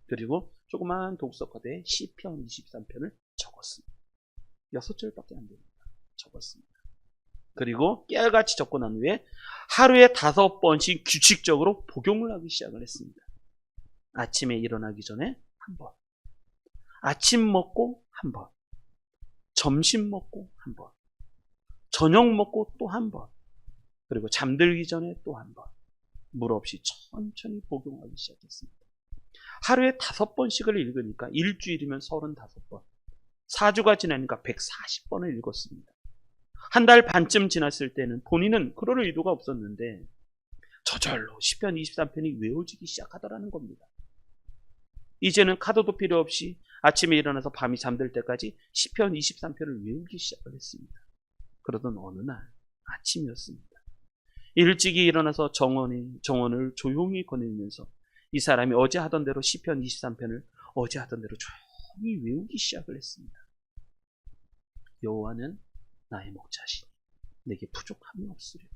S1: 그리고 조그마한 독서카드에 시편 23편을 적었습니다. 6절밖에 안 됩니다. 적었습니다. 그리고 깨알같이 적고 난 후에 하루에 5번씩 규칙적으로 복용을 하기 시작을 했습니다. 아침에 일어나기 전에 한 번, 아침 먹고 한 번, 점심 먹고 한 번, 저녁 먹고 또 한 번, 그리고 잠들기 전에 또 한 번, 물 없이 천천히 복용하기 시작했습니다. 하루에 5번씩을 읽으니까 일주일이면 35번, 4주가 지나니까 140번을 읽었습니다. 한 달 반쯤 지났을 때는 본인은 그럴 의도가 없었는데 저절로 시편 23편이 외워지기 시작하더라는 겁니다. 이제는 카드도 필요 없이 아침에 일어나서 밤이 잠들 때까지 시편 23편을 외우기 시작을 했습니다. 그러던 어느 날 아침이었습니다. 일찍이 일어나서 정원을 조용히 거닐면서 이 사람이 어제 하던 대로 시편 23편을 어제 하던 대로 조용히 외우기 시작을 했습니다. 여호와는 나의 목자시니 내게 부족함이 없으리로다.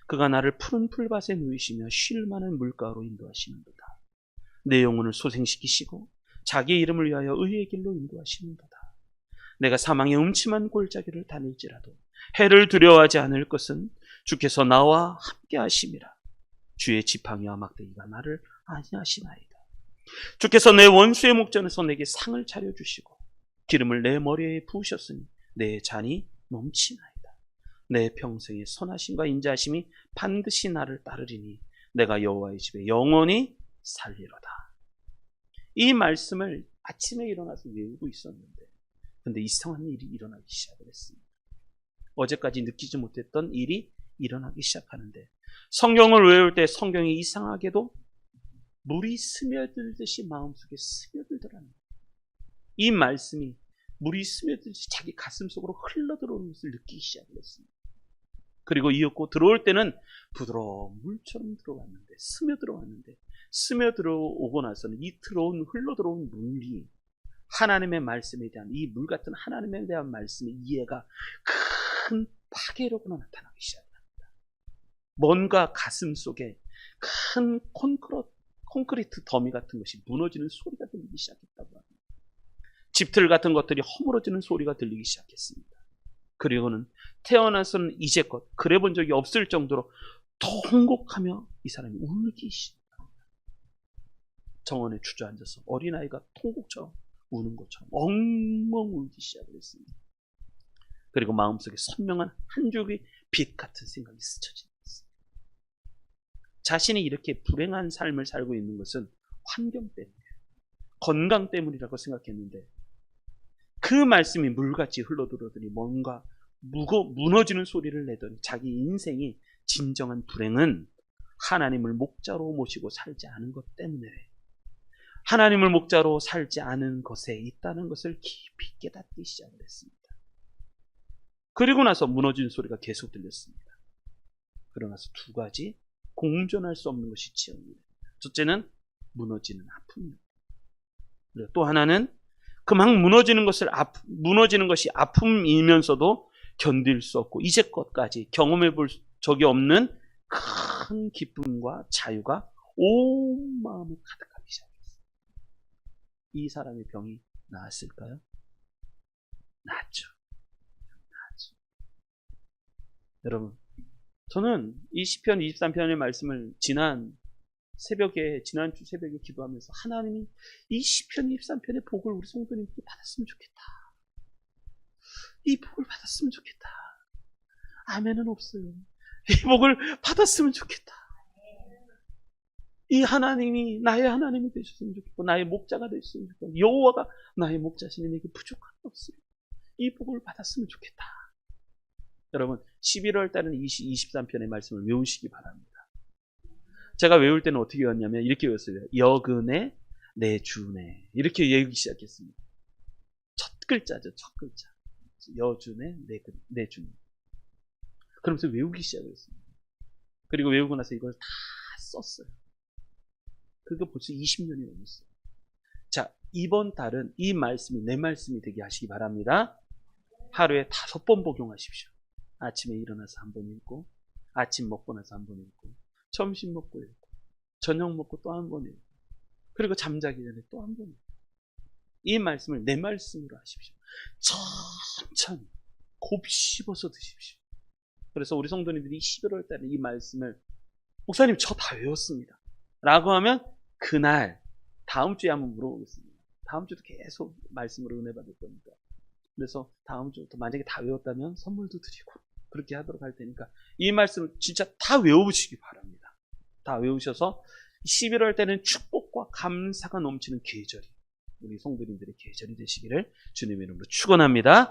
S1: 그가 나를 푸른 풀밭에 누이시며 쉴 만한 물가로 인도하시는도다. 내 영혼을 소생시키시고 자기 이름을 위하여 의의 길로 인도하시는도다. 내가 사망의 음침한 골짜기를 다닐지라도 해를 두려워하지 않을 것은 주께서 나와 함께 하심이라. 주의 지팡이와 막대기가 나를 안위하시나이다. 주께서 내 원수의 목전에서 내게 상을 차려주시고 기름을 내 머리에 부으셨으니 내 잔이 넘치나이다. 내 평생의 선하심과 인자하심이 반드시 나를 따르리니 내가 여호와의 집에 영원히 살리로다. 이 말씀을 아침에 일어나서 외우고 있었는데 근데 이상한 일이 일어나기 시작을 했습니다. 어제까지 느끼지 못했던 일이 일어나기 시작하는데 성경을 외울 때 성경이 이상하게도 물이 스며들듯이 마음속에 스며들더라는 거예요. 이 말씀이 물이 스며들듯이 자기 가슴속으로 흘러들어오는 것을 느끼기 시작을 했습니다. 그리고 이었고 들어올 때는 부드러운 물처럼 들어왔는데 스며들어오고 나서는 이 흘러들어온 물이 하나님의 말씀에 대한 이 물 같은 하나님에 대한 말씀의 이해가 큰 파괴력으로 나타나기 시작합니다. 뭔가 가슴 속에 큰 콘크리트 더미 같은 것이 무너지는 소리가 들리기 시작했다고 합니다. 집틀 같은 것들이 허물어지는 소리가 들리기 시작했습니다. 그리고는 태어나서는 이제껏 그래 본 적이 없을 정도로 통곡하며 이 사람이 울기 시작합니다. 정원에 주저앉아서 어린아이가 통곡처럼 우는 것처럼 엉엉 울기 시작을 했습니다. 그리고 마음속에 선명한 한 줄기 빛 같은 생각이 스쳐지는 것입니다. 자신이 이렇게 불행한 삶을 살고 있는 것은 환경 때문이에요. 건강 때문이라고 생각했는데 그 말씀이 물같이 흘러들어더니 뭔가 무너지는 소리를 내더니 자기 인생이 진정한 불행은 하나님을 목자로 모시고 살지 않은 것 때문에 하나님을 목자로 살지 않은 것에 있다는 것을 깊이 깨닫기 시작을 했습니다. 그리고 나서 무너지는 소리가 계속 들렸습니다. 그러고 나서 두 가지 공존할 수 없는 것이 지어집니다. 첫째는 무너지는 아픔입니다. 그리고 또 하나는 그 막 무너지는 것이 아픔이면서도 견딜 수 없고 이제껏까지 경험해 볼 적이 없는 큰 기쁨과 자유가 온 마음에 가득하기 시작했어요. 이 사람의 병이 나았을까요? 나았죠. 여러분, 저는 이 시편 23편의 말씀을 지난주 새벽에 기도하면서 하나님이 이 시편 23편의 복을 우리 성도님께 받았으면 좋겠다. 이 복을 받았으면 좋겠다. 아멘은 없어요. 이 복을 받았으면 좋겠다. 이 하나님이 나의 하나님이 되셨으면 좋겠고 나의 목자가 되셨으면 좋겠고 여호와가 나의 목자시니 내게 부족한 게 없습니다. 이 복을 받았으면 좋겠다. 여러분 11월 달은 23편의 말씀을 외우시기 바랍니다. 제가 외울 때는 어떻게 외웠냐면 이렇게 외웠어요. 여근의 내 주네 이렇게 외우기 시작했습니다. 첫 글자죠. 첫 글자. 여주네 내 주네. 그러면서 외우기 시작했습니다. 그리고 외우고 나서 이걸 다 썼어요. 그거 벌써 20년이 넘었어요. 자, 이번 달은 이 말씀이 내 말씀이 되게 하시기 바랍니다. 하루에 5번 복용하십시오. 아침에 일어나서 한 번 읽고 아침 먹고 나서 한 번 읽고 점심 먹고 읽고 저녁 먹고 또 한 번 읽고 그리고 잠자기 전에 또 한 번 읽고 이 말씀을 내 말씀으로 하십시오. 천천히 곱씹어서 드십시오. 그래서 우리 성도님들이 11월 달에 이 말씀을 목사님 저 다 외웠습니다 라고 하면 그날 다음 주에 한번 물어보겠습니다. 다음 주도 계속 말씀으로 은혜 받을 겁니다. 그래서 다음 주부터 만약에 다 외웠다면 선물도 드리고 그렇게 하도록 할 테니까 이 말씀을 진짜 다 외우시기 바랍니다. 다 외우셔서 11월 때는 축복과 감사가 넘치는 계절이 우리 성도님들의 계절이 되시기를 주님의 이름으로 축원합니다.